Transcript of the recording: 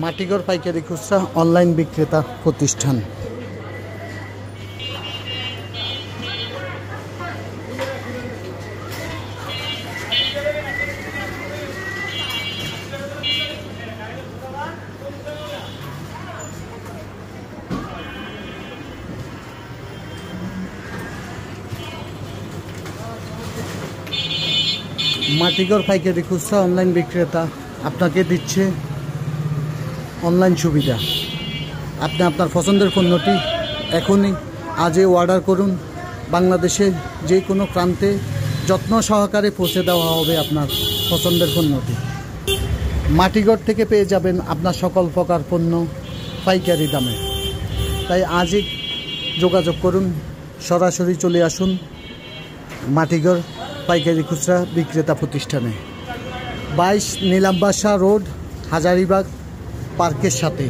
মাটিঘর পাইকারি খুচরা অনলাইন বিক্রেতা প্রতিষ্ঠান। মাটিঘর পাইকারি খুচরা অনলাইন বিক্রেতা আপনাকে দিচ্ছে অনলাইন সুবিধা। আপনি আপনার পছন্দের পণ্যটি এখনই আজই অর্ডার করুন। বাংলাদেশের যে কোনো প্রান্তে যত্ন সহকারে পৌঁছে দেওয়া হবে আপনার পছন্দের পণ্যটি। মাটিঘর থেকে পেয়ে যাবেন আপনার সকল প্রকার পণ্য পাইকারি দামে। তাই আজই যোগাযোগ করুন, সরাসরি চলে আসুন মাটিঘর পাইকারি খুচরা বিক্রেতা প্রতিষ্ঠানে। 22 নীলাম্বাসা রোড, হাজারীবাগ পার্কের সাথে।